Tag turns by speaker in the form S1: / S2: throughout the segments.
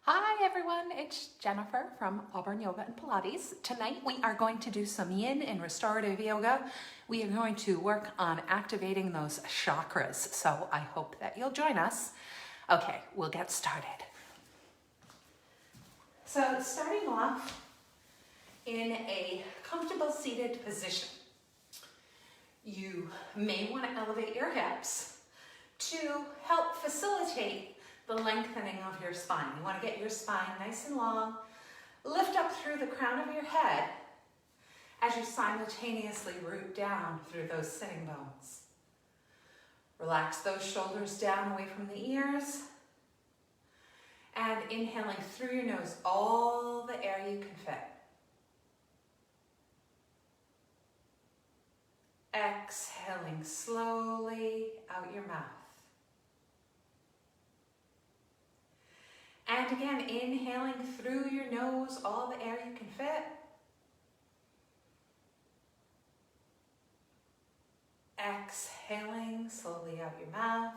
S1: Hi everyone, it's Jennifer from Auburn Yoga and Pilates. Tonight we are going to do some yin and restorative yoga. We are going to work on activating those chakras, so I hope that you'll join us. Okay, we'll get started. So starting off in a comfortable seated position. You may want to elevate your hips to help facilitate the lengthening of your spine. You want to get your spine nice and long. Lift up through the crown of your head as you simultaneously root down through those sitting bones. Relax those shoulders down away from the ears. And inhaling through your nose all the air you can fit. Exhaling slowly out your mouth. And again, inhaling through your nose all the air you can fit. Exhaling slowly out your mouth.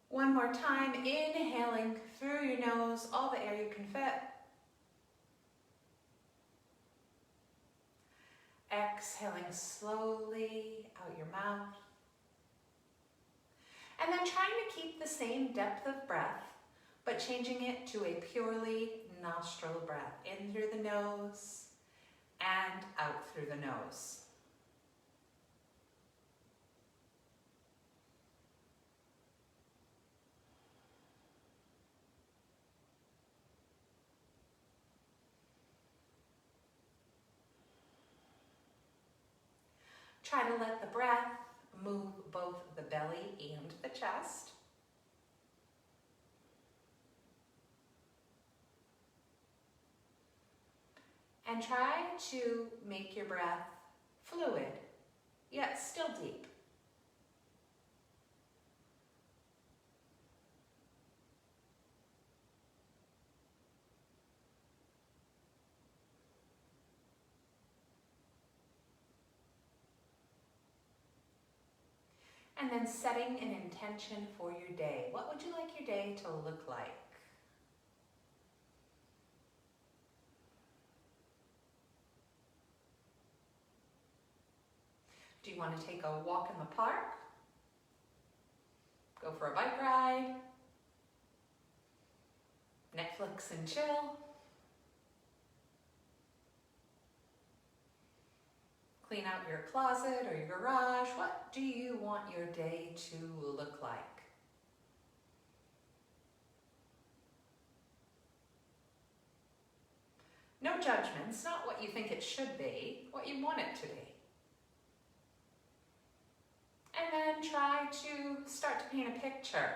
S1: One more time, inhaling through your nose all the air you can fit. Exhaling slowly out your mouth. And then trying to keep the same depth of breath, but changing it to a purely nostril breath. In through the nose and out through the nose. Try to let the breath move both the belly and the chest. And try to make your breath fluid, yet still deep. And then setting an intention for your day. What would you like your day to look like? Do you want to take a walk in the park? Go for a bike ride? Netflix and chill? Clean out your closet or your garage? What do you want your day to look like? No judgments, not what you think it should be, what you want it to be. And then try to start to paint a picture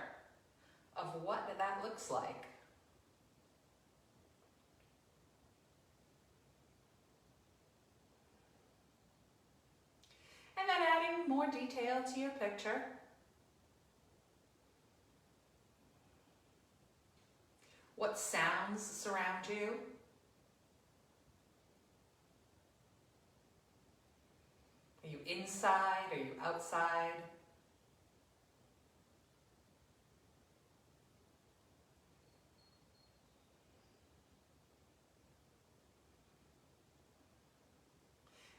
S1: of what that looks like. And then adding more detail to your picture. What sounds surround you? Are you inside? Are you outside?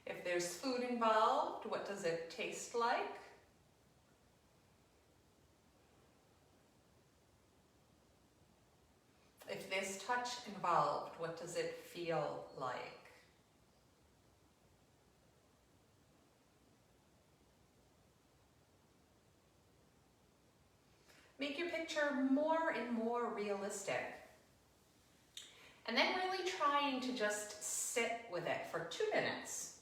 S1: If there's food involved, what does it taste like? If there's touch involved, what does it feel like? Make your picture more and more realistic. And then really trying to just sit with it for 2 minutes.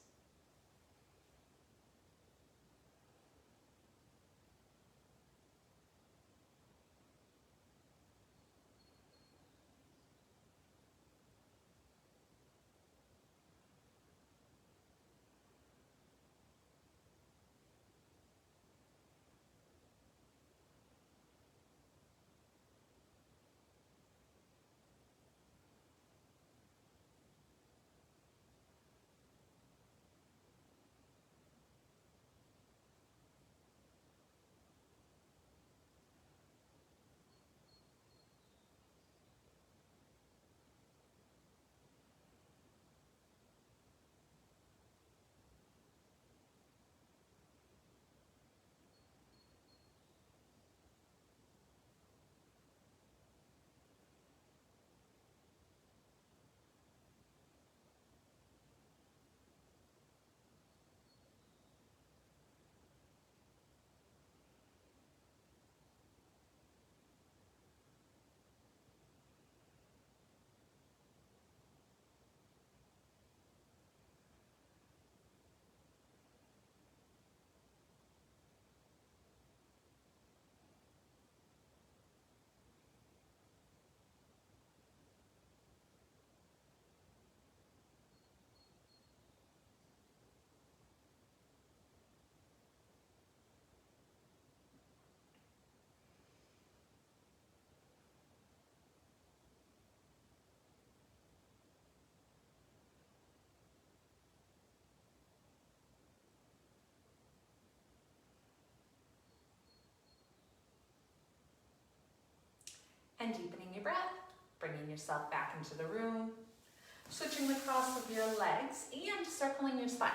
S1: and deepening your breath, bringing yourself back into the room, switching the cross of your legs and circling your spine.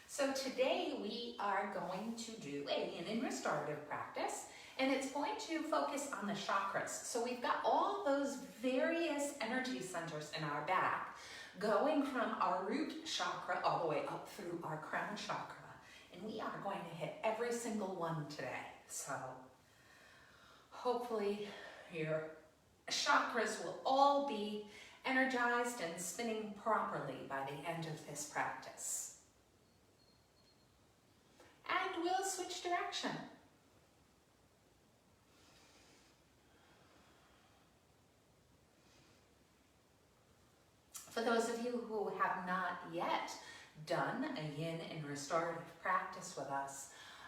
S1: So today we are going to do a yin and restorative practice, and it's going to focus on the chakras. So we've got all those various energy centers in our back, going from our root chakra all the way up through our crown chakra. And we are going to hit every single one today. So hopefully your chakras will all be energized and spinning properly by the end of this practice. And we'll switch direction. For those of you who have not yet done a yin and restorative practice with us,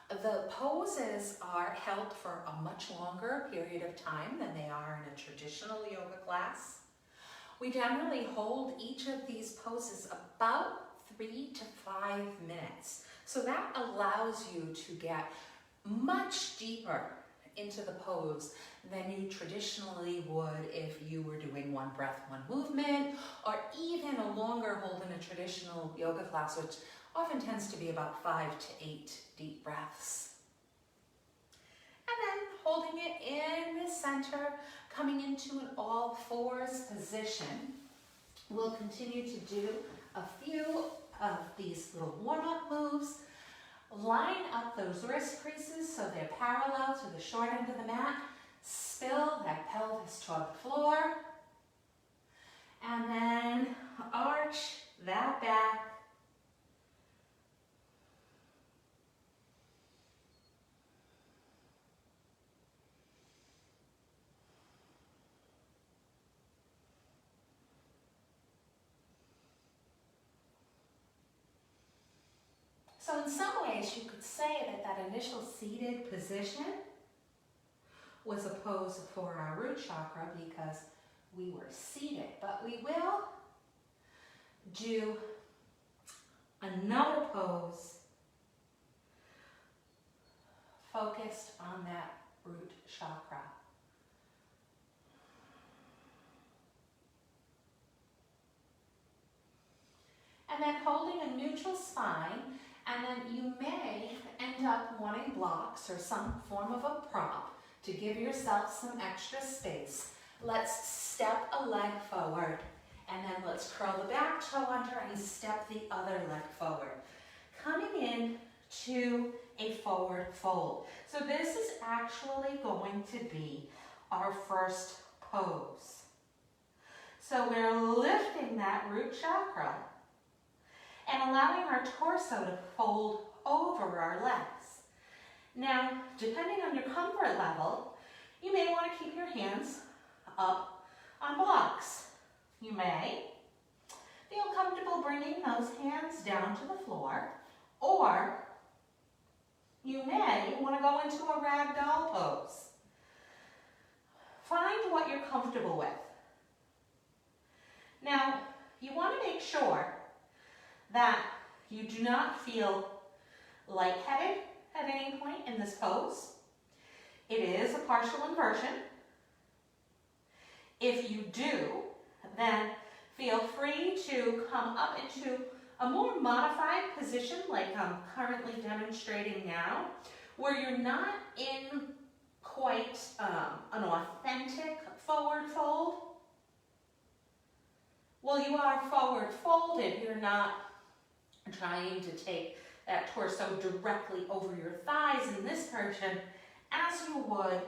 S1: the poses are held for a much longer period of time than they are in a traditional yoga class. We generally hold each of these poses about 3 to 5 minutes. So that allows you to get much deeper into the pose than you traditionally would if you were doing one breath, one movement, or even a longer hold in a traditional yoga class, which often tends to be about 5 to 8 deep breaths. And then holding it in the center, coming into an all fours position. We'll continue to do a few of these little warm-up moves. Line up those wrist creases so they're parallel to the short end of the mat. Spill that pelvis toward the floor. And then arch that back. So in some ways, you could say that that initial seated position was a pose for our root chakra because we were seated. But we will do another pose focused on that root chakra. And then holding a neutral spine. And then you may end up wanting blocks or some form of a prop to give yourself some extra space. Let's step a leg forward, and then let's curl the back toe under and step the other leg forward. Coming in to a forward fold. So this is actually going to be our first pose. So we're lifting that root chakra and allowing our torso to fold over our legs. Now, depending on your comfort level, you may want to keep your hands up on blocks. You may feel comfortable bringing those hands down to the floor, or you may want to go into a ragdoll pose. Find what you're comfortable with. Now, you want to make sure that you do not feel lightheaded at any point in this pose. It is a partial inversion. If you do, then feel free to come up into a more modified position like I'm currently demonstrating now, where you're not in quite an authentic forward fold. Well, you are forward folded, you're not trying to take that torso directly over your thighs in this version as you would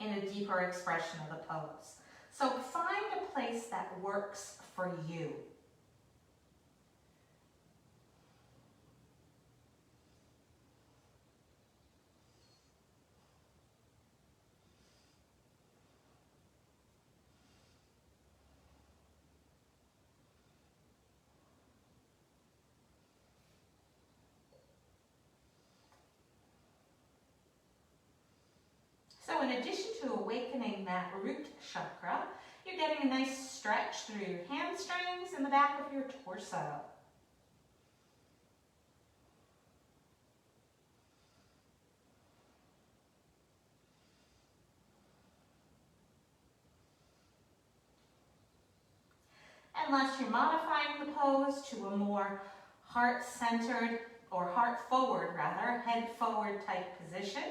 S1: in a deeper expression of the pose. So find a place that works for you. So in addition to awakening that root chakra, you're getting a nice stretch through your hamstrings and the back of your torso. unless you're modifying the pose to a more heart-centered, or heart-forward rather, head-forward type position.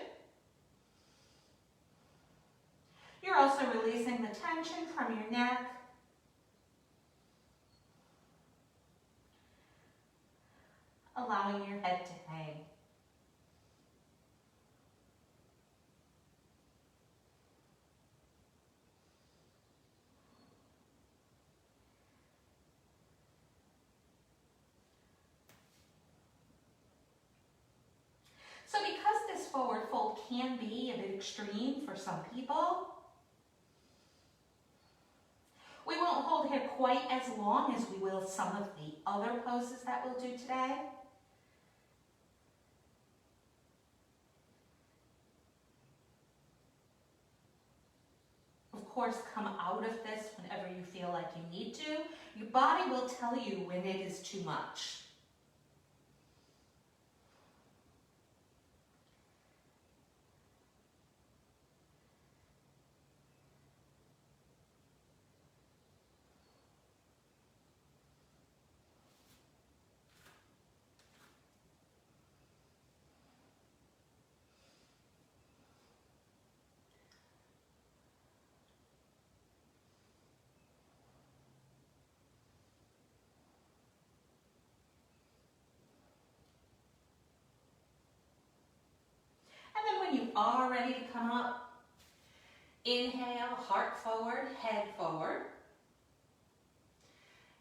S1: You're also releasing the tension from your neck. Allowing your head to hang. So because this forward fold can be a bit extreme for some people, we won't hold here quite as long as we will some of the other poses that we'll do today. Of course, come out of this whenever you feel like you need to. Your body will tell you when it is too much. When you are ready to come up, inhale, heart forward, head forward.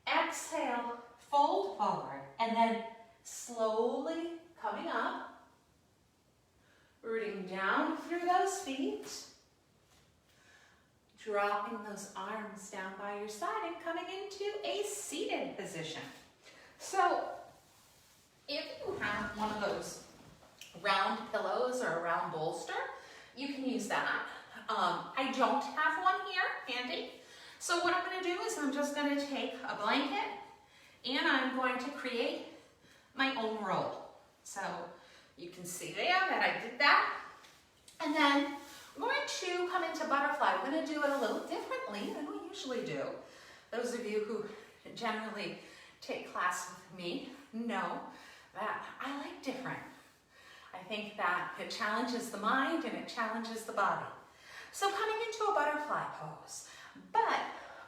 S1: Exhale, fold forward, and then slowly coming up, rooting down through those feet, dropping those arms down by your side and coming into a seated position. So if you have one of those round pillows or a round bolster, you can use that. I don't have one here handy, so what I'm going to do is I'm just going to take a blanket and I'm going to create my own roll. So you can see there that I did that. And then I'm going to come into butterfly. I'm going to do it a little differently than we usually do. Those of you who generally take class with me know that I like different. I think that it challenges the mind and it challenges the body. So coming into a butterfly pose, but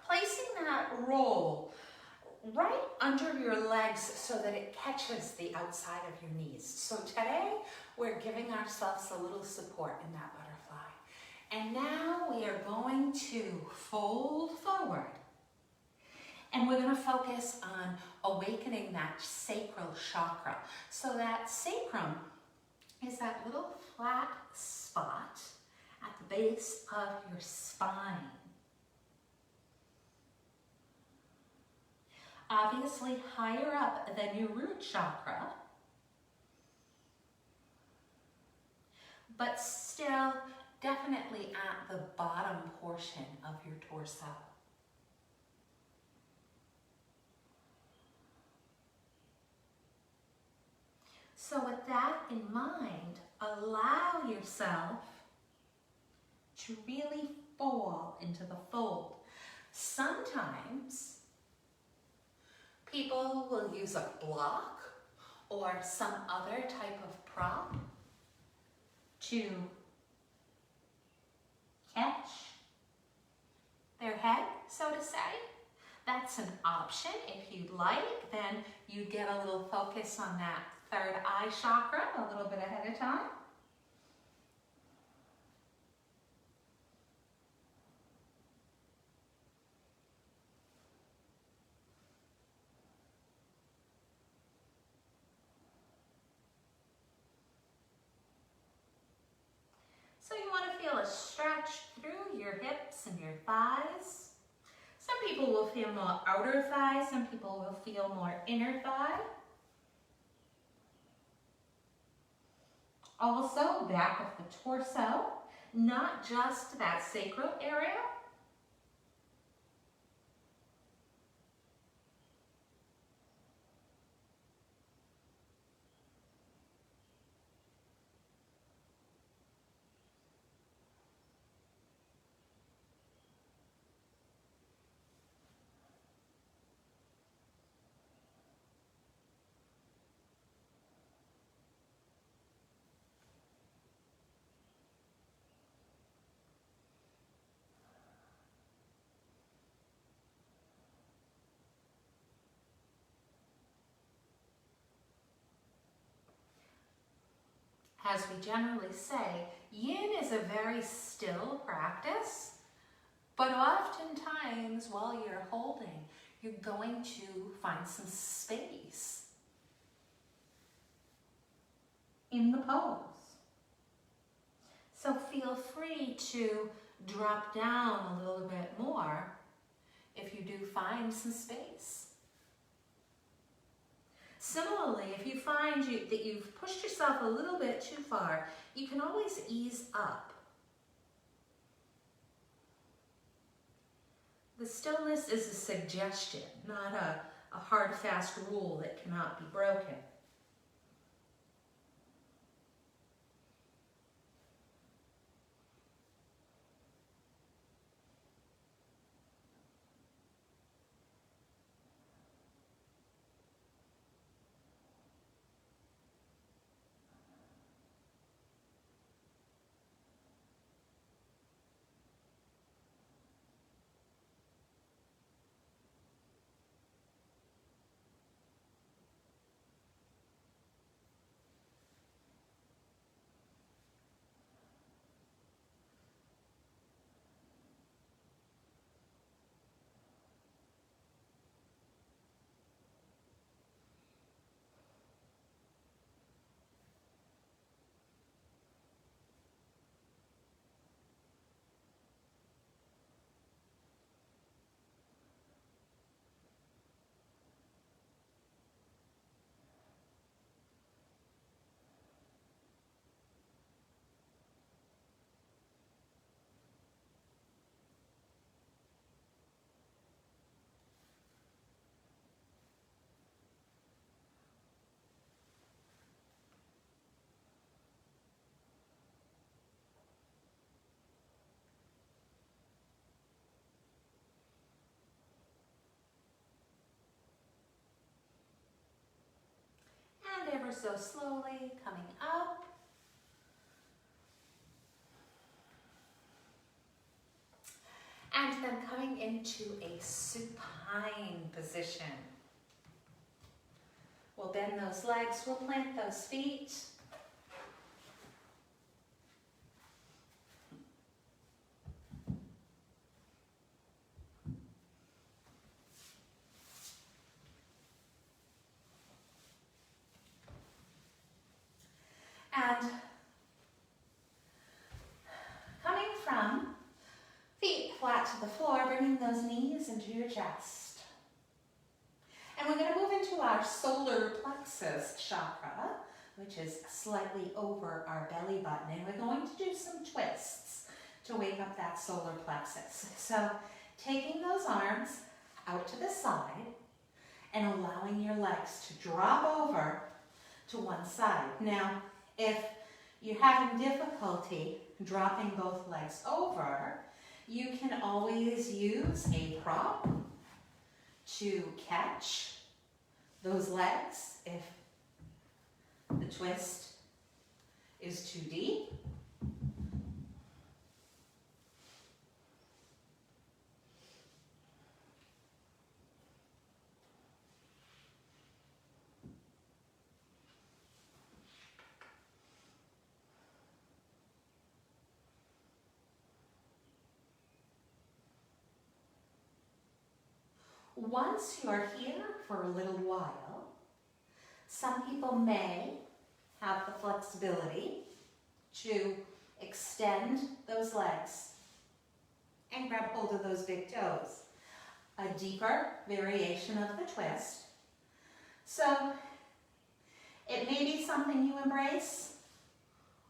S1: placing that roll right under your legs so that it catches the outside of your knees. So today we're giving ourselves a little support in that butterfly. And now we are going to fold forward. And we're going to focus on awakening that sacral chakra. So that sacrum is that little flat spot at the base of your spine. Obviously higher up than your root chakra, but still definitely at the bottom portion of your torso. So with that in mind, allow yourself to really fall into the fold. Sometimes people will use a block or some other type of prop to catch their head, so to say. That's an option. If you'd like, then you get a little focus on that third eye chakra a little bit ahead of time. So you want to feel a stretch through your hips and your thighs. Some people will feel more outer thigh, some people will feel more inner thigh. Also, back of the torso, not just that sacral area. as we generally say, yin is a very still practice, but oftentimes while you're holding, you're going to find some space in the pose. So feel free to drop down a little bit more if you do find some space. Similarly, if you find that you've pushed yourself a little bit too far, you can always ease up. The stillness is a suggestion, not a hard, fast rule that cannot be broken. And ever so slowly coming up. And then coming into a supine position. We'll bend those legs, we'll plant those feet. And coming from feet flat to the floor, bringing those knees into your chest. And we're going to move into our solar plexus chakra, which is slightly over our belly button. And we're going to do some twists to wake up that solar plexus. So taking those arms out to the side and allowing your legs to drop over to one side. Now, if you're having difficulty dropping both legs over, you can always use a prop to catch those legs if the twist is too deep. Once you're here for a little while, some people may have the flexibility to extend those legs and grab hold of those big toes. A deeper variation of the twist. So it may be something you embrace,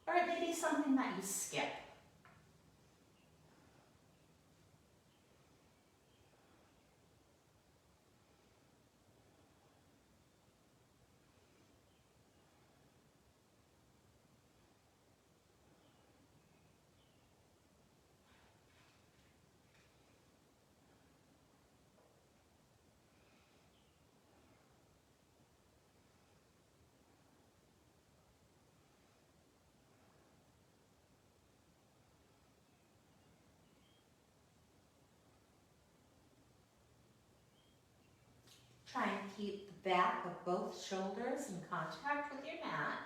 S1: or it may be something that you skip. Try and keep the back of both shoulders in contact with your mat.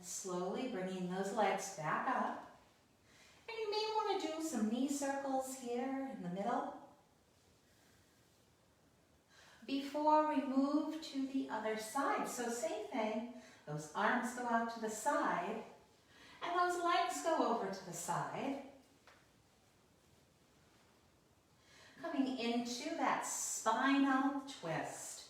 S1: slowly bringing those legs back up. And you may want to do some knee circles here in the middle before we move to the other side. So same thing, those arms go out to the side and those legs go over to the side. Coming into that spinal twist.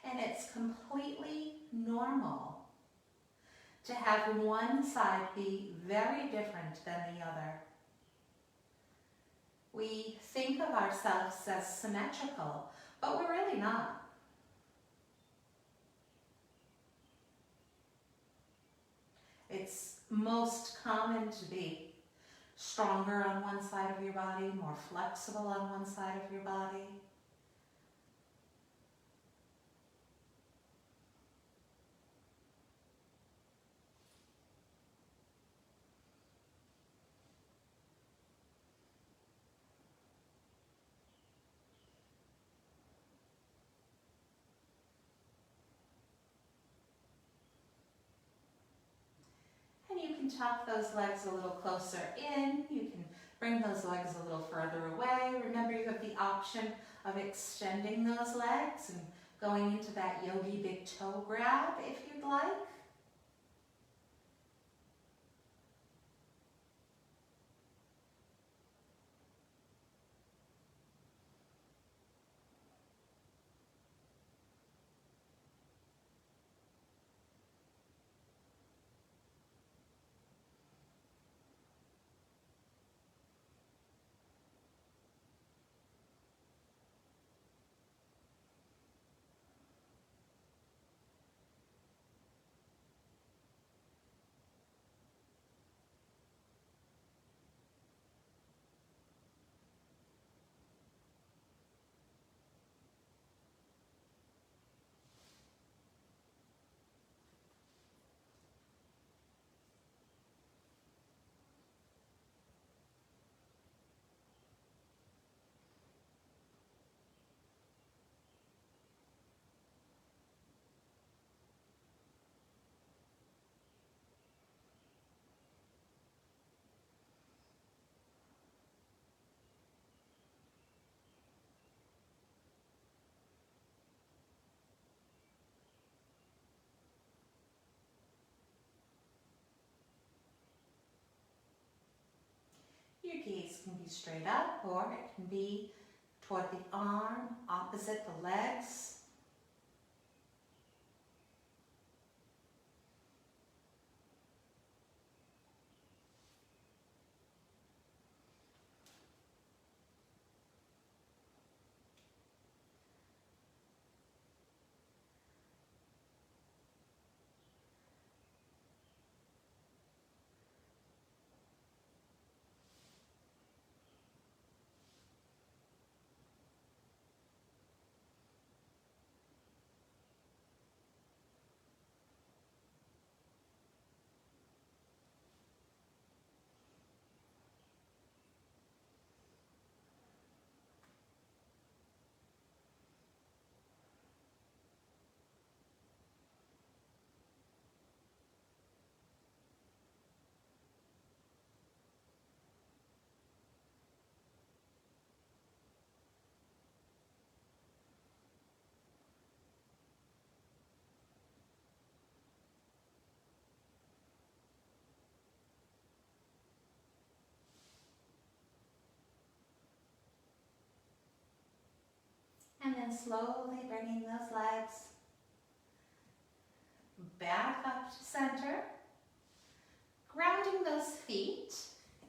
S1: And it's completely normal to have one side be very different than the other. We think of ourselves as symmetrical, but we're really not. It's most common to be stronger on one side of your body, more flexible on one side of your body. You can tuck those legs a little closer in. You can bring those legs a little further away. Remember, you have the option of extending those legs and going into that yogi big toe grab if you'd like. Your gaze can be straight up or it can be toward the arm, opposite the legs. And then slowly bringing those legs back up to center, grounding those feet,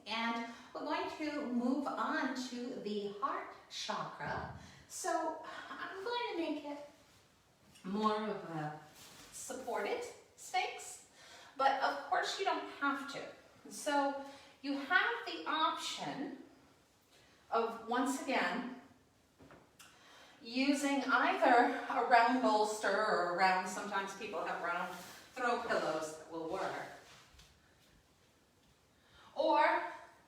S1: and we're going to move on to the heart chakra. So I'm going to make it more of a supported Sphinx, but of course you don't have to. So you have the option of, once again, using either a round bolster or a round, sometimes people have round throw pillows that will work, or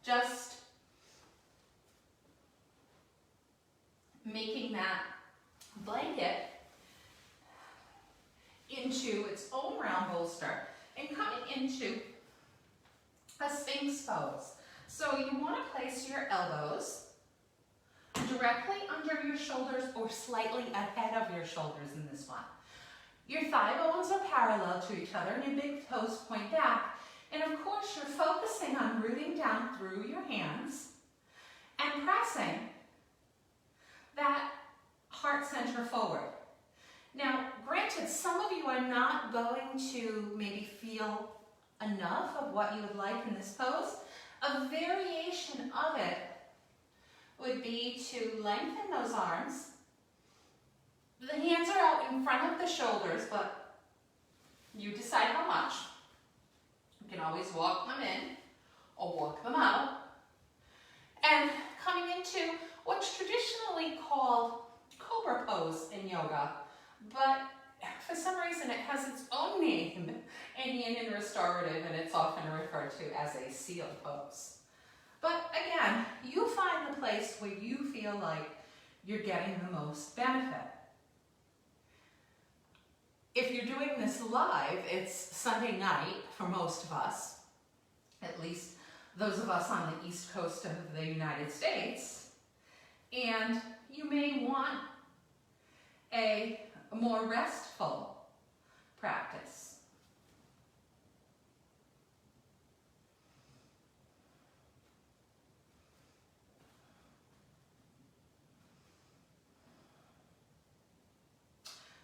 S1: just making that blanket into its own round bolster and coming into a Sphinx pose. So you want to place your elbows directly under your shoulders or slightly ahead of your shoulders in this one. Your thigh bones are parallel to each other and your big toes point back. And of course, you're focusing on rooting down through your hands and pressing that heart center forward. Now, granted, some of you are not going to maybe feel enough of what you would like in this pose. A variation of it would be to lengthen those arms. The hands are out in front of the shoulders, but you decide how much. You can always walk them in or walk them out. And coming into what's traditionally called cobra pose in yoga, but for some reason it has its own name in yin and restorative, and it's often referred to as a seal pose. But again, you find the place where you feel like you're getting the most benefit. If you're doing this live, it's Sunday night for most of us, at least those of us on the East Coast of the United States, and you may want a more restful practice.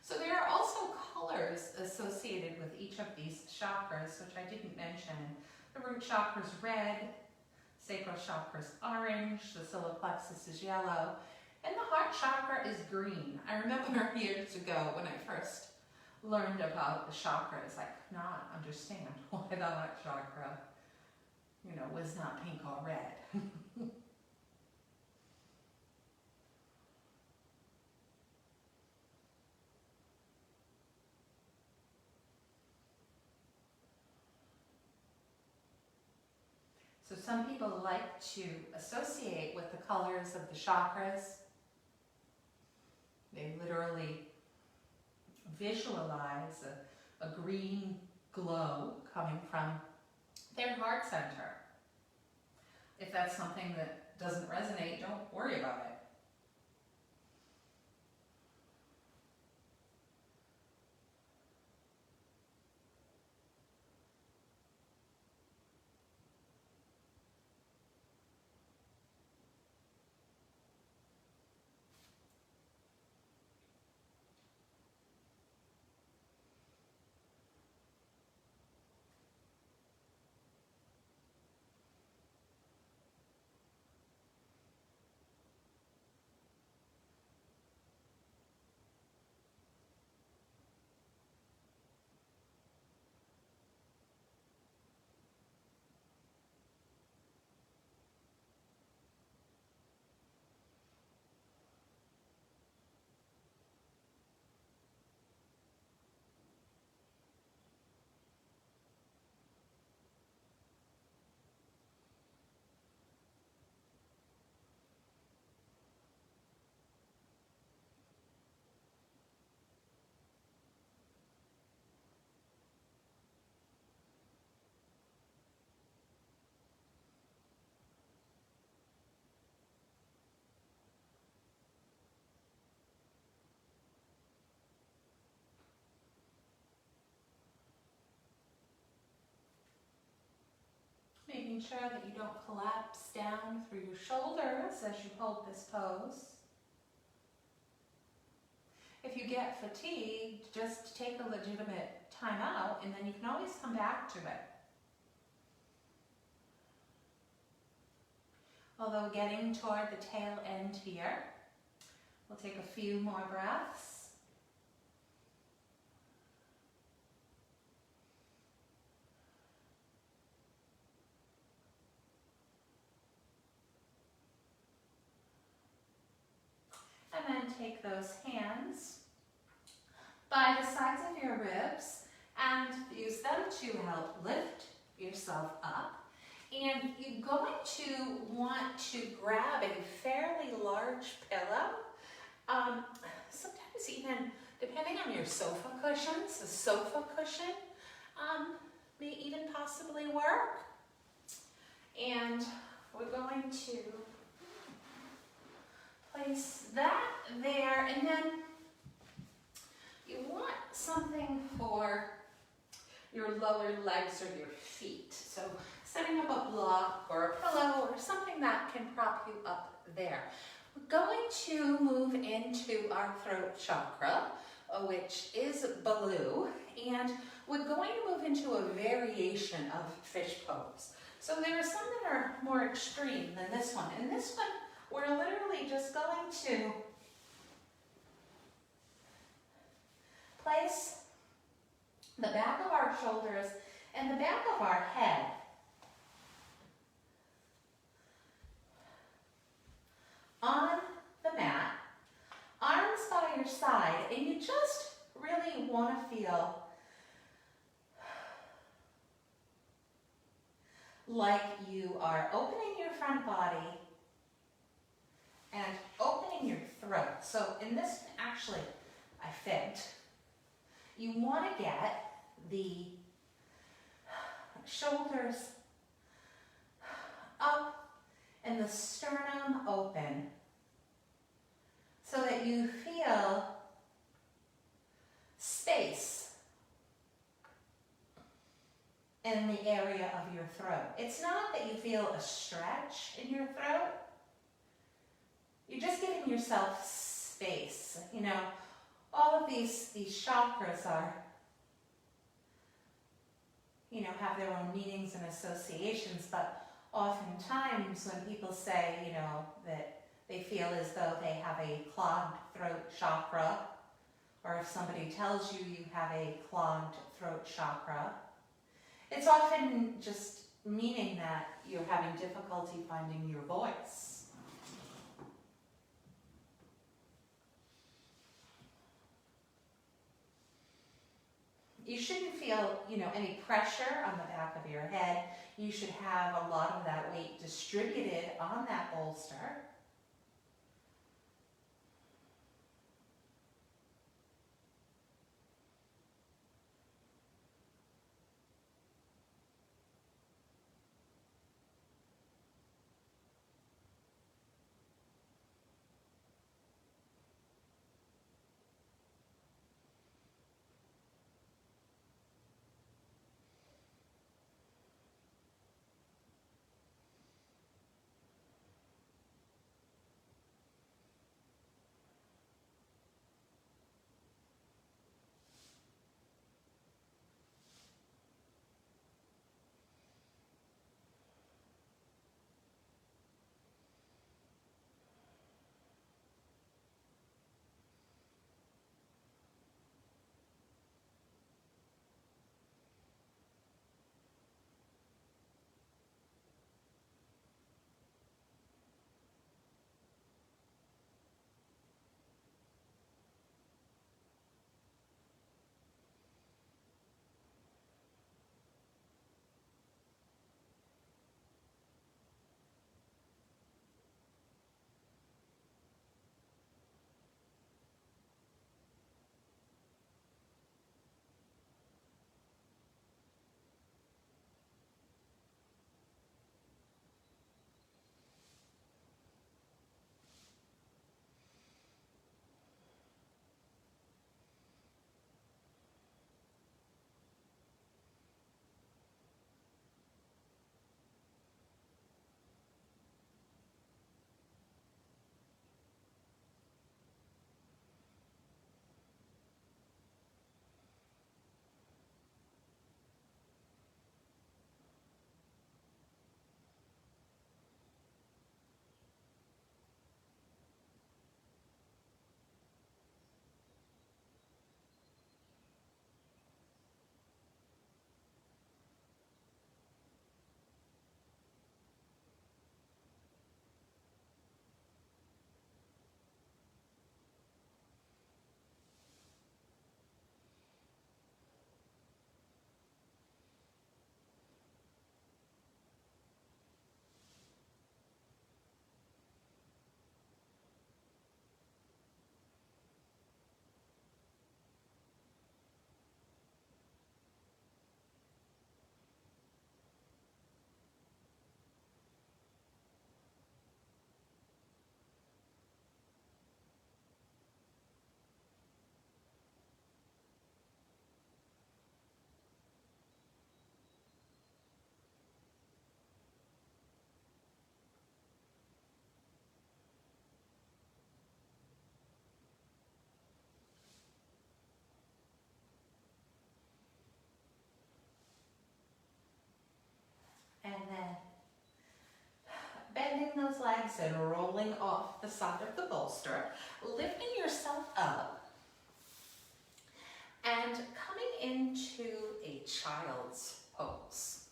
S1: So there are also colors associated with each of these chakras, which I didn't mention. The root chakra is red, sacral chakra is orange, the solar plexus is yellow, and the heart chakra is green. I remember years ago when I first learned about the chakras, I could not understand why the heart chakra, was not pink or red. So some people like to associate with the colors of the chakras. They literally visualize a green glow coming from their heart center. If that's something that doesn't resonate, don't worry about it. Making sure that you don't collapse down through your shoulders as you hold this pose. If you get fatigued, just take a legitimate time out and then you can always come back to it. Although getting toward the tail end here, we'll take a few more breaths. And then take those hands by the sides of your ribs and use them to help lift yourself up. And you're going to want to grab a fairly large pillow Sometimes even depending on your sofa cushions, the sofa cushion may even possibly work. And we're going to place that there, and then you want something for your lower legs or your feet. So setting up a block or a pillow or something that can prop you up there. We're going to move into our throat chakra, which is blue, and we're going to move into a variation of fish pose. So there are some that are more extreme than this one. In this one, we're literally just going to place the back of our shoulders and the back of our head on the mat, arms by your side, and you just really want to feel like you are opening your front body and opening your throat. So in this, actually, I fibbed. You want to get the shoulders up and the sternum open so that you feel space in the area of your throat. It's not that you feel a stretch in your throat. You're just giving yourself space. You know, all of these chakras are, you know, have their own meanings and associations, but oftentimes when people say, you know, that they feel as though they have a clogged throat chakra, or if somebody tells you you have a clogged throat chakra, it's often just meaning that you're having difficulty finding your voice. You shouldn't feel, you know, any pressure on the back of your head. You should have a lot of that weight distributed on that bolster. and rolling off the side of the bolster, lifting yourself up and coming into a child's pose.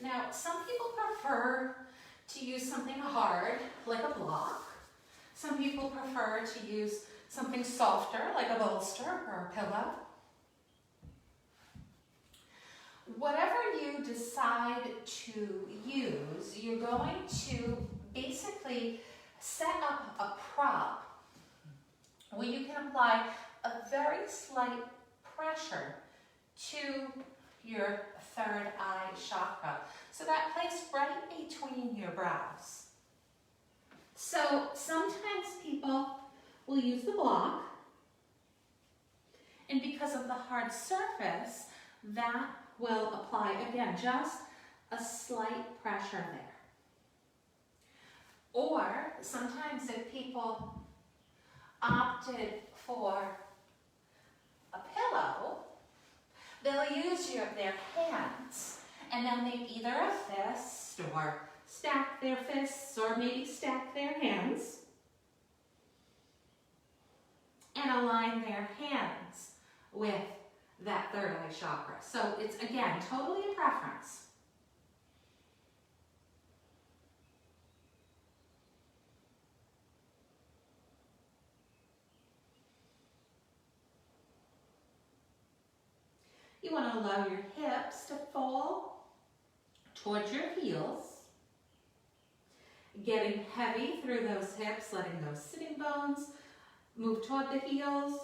S1: Now, some people prefer to use something hard, like a block. Some people prefer to use something softer, like a bolster or a pillow. Whatever you decide to use, you're going to basically set up a prop where you can apply a very slight pressure to your third eye chakra. So that place right between your brows. So sometimes people will use the block, and because of the hard surface, that will apply, again, just a slight pressure there. Or sometimes if people opted for a pillow, they'll use their hands, and they'll make either a fist or stack their fists or maybe stack their hands and align their hands with that third eye chakra. So it's, again, totally a preference. You want to allow your hips to fall towards your heels, getting heavy through those hips, letting those sitting bones move toward the heels.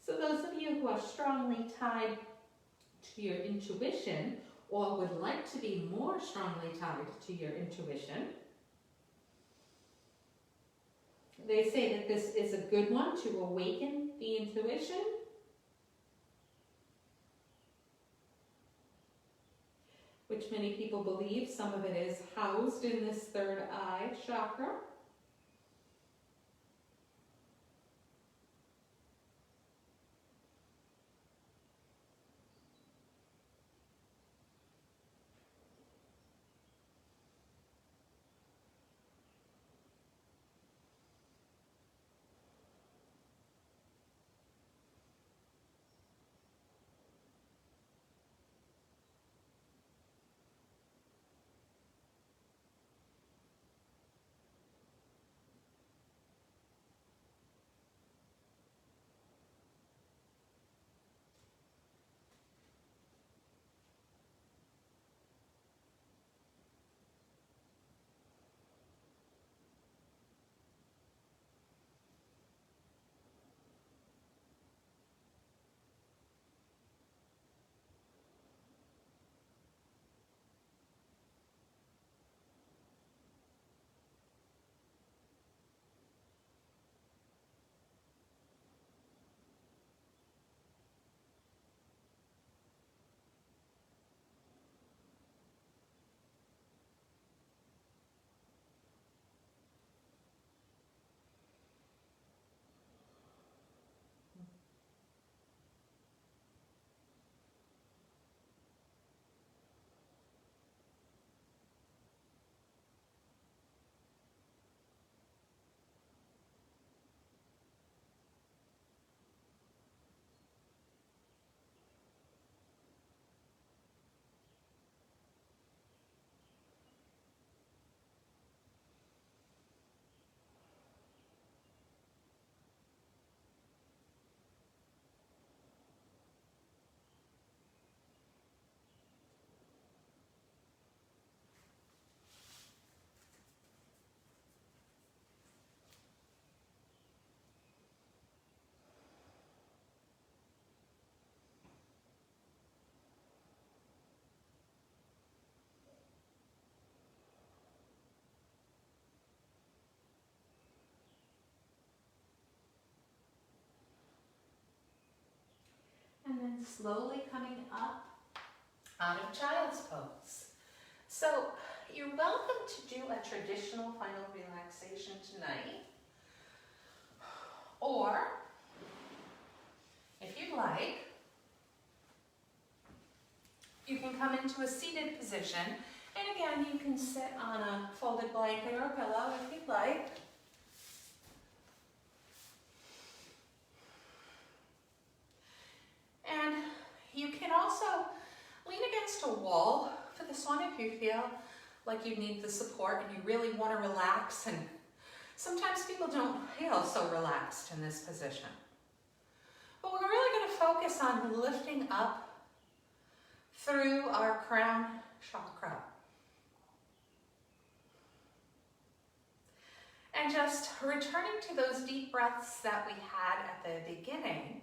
S1: So those of you who are strongly tied to your intuition or would like to be more strongly tied to your intuition, they say that this is a good one to awaken the intuition. Which many people believe some of it is housed in this third eye chakra. slowly coming up out of child's pose. So you're welcome to do a traditional final relaxation tonight. Or, if you'd like, you can come into a seated position. And again, you can sit on a folded blanket or a pillow if you'd like. And you can also lean against a wall for this one if you feel like you need the support and you really want to relax. And sometimes people don't feel so relaxed in this position. But we're really going to focus on lifting up through our crown chakra. And just returning to those deep breaths that we had at the beginning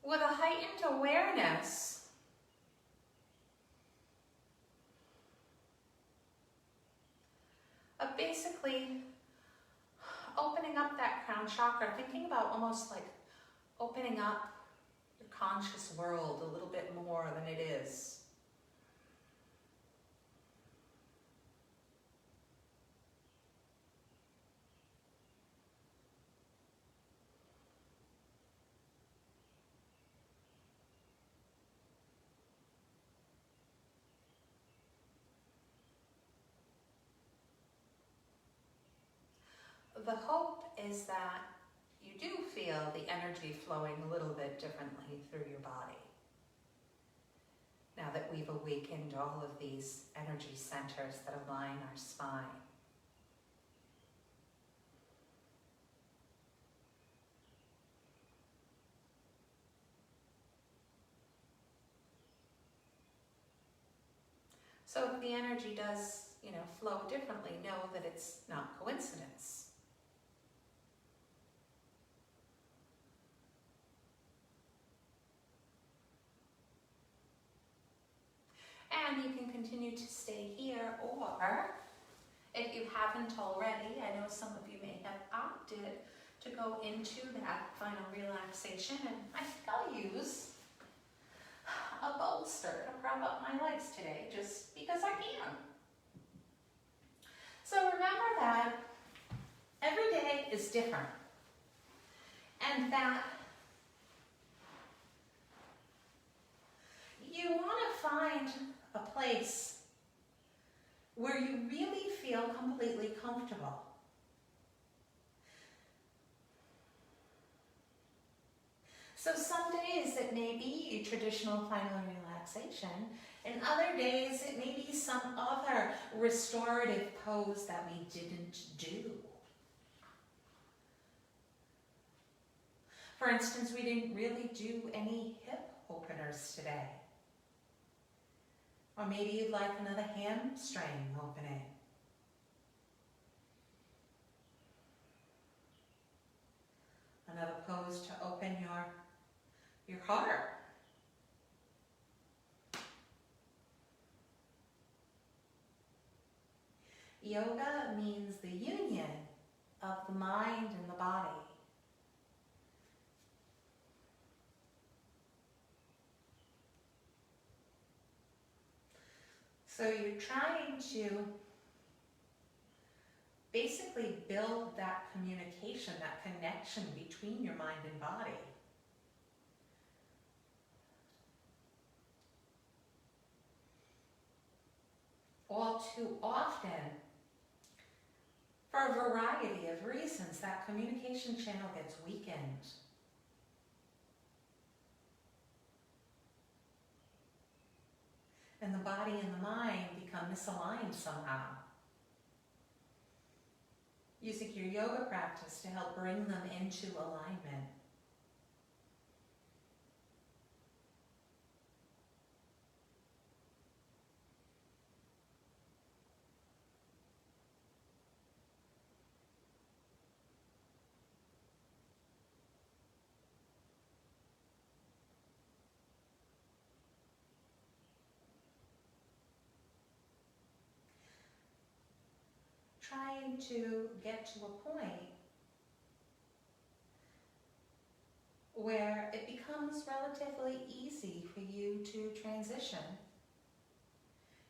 S1: with a heightened awareness of basically opening up that crown chakra, thinking about almost like opening up your conscious world a little bit more than it is. The hope is that you do feel the energy flowing a little bit differently through your body. Now that we've awakened all of these energy centers that align our spine. So if the energy does, flow differently, know that it's not coincidence. And you can continue to stay here, or if you haven't already, I know some of you may have opted to go into that final relaxation, and I think I'll use a bolster to prop up my legs today, just because I can. So remember that every day is different, and that you want to find a place where you really feel completely comfortable. So some days it may be a traditional final relaxation, and other days it may be some other restorative pose that we didn't do. For instance, we didn't really do any hip openers today. Or maybe you'd like another hamstring opening. Another pose to open your heart. Yoga means the union of the mind and the body. So you're trying to basically build that communication, that connection between your mind and body. All too often, for a variety of reasons, that communication channel gets weakened. And the body and the mind become misaligned somehow. Using your yoga practice to help bring them into alignment. Trying to get to a point where it becomes relatively easy for you to transition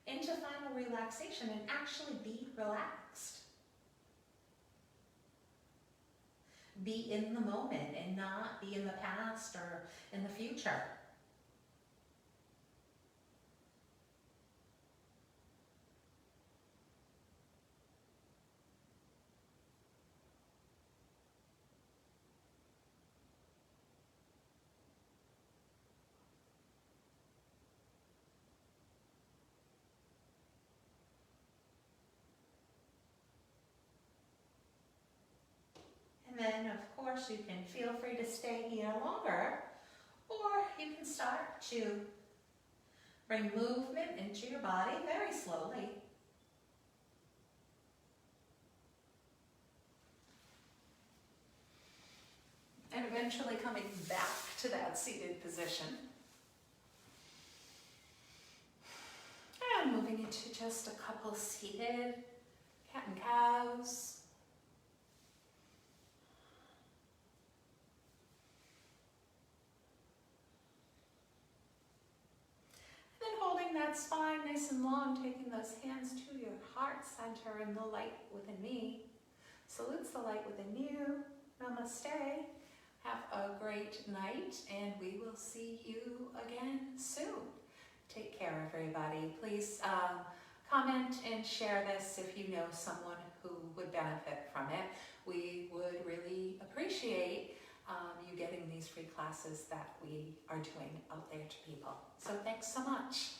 S1: into final relaxation and actually be relaxed. Be in the moment and not be in the past or in the future. And then, of course, you can feel free to stay here longer, or you can start to bring movement into your body very slowly. And eventually coming back to that seated position. And moving into just a couple seated cat and cows. That spine nice and long, taking those hands to your heart center and the light within me. Salutes the light within you. Namaste. Have a great night, and we will see you again soon. Take care, everybody. Please comment and share this if you know someone who would benefit from it. We would really appreciate you getting these free classes that we are doing out there to people. So thanks so much.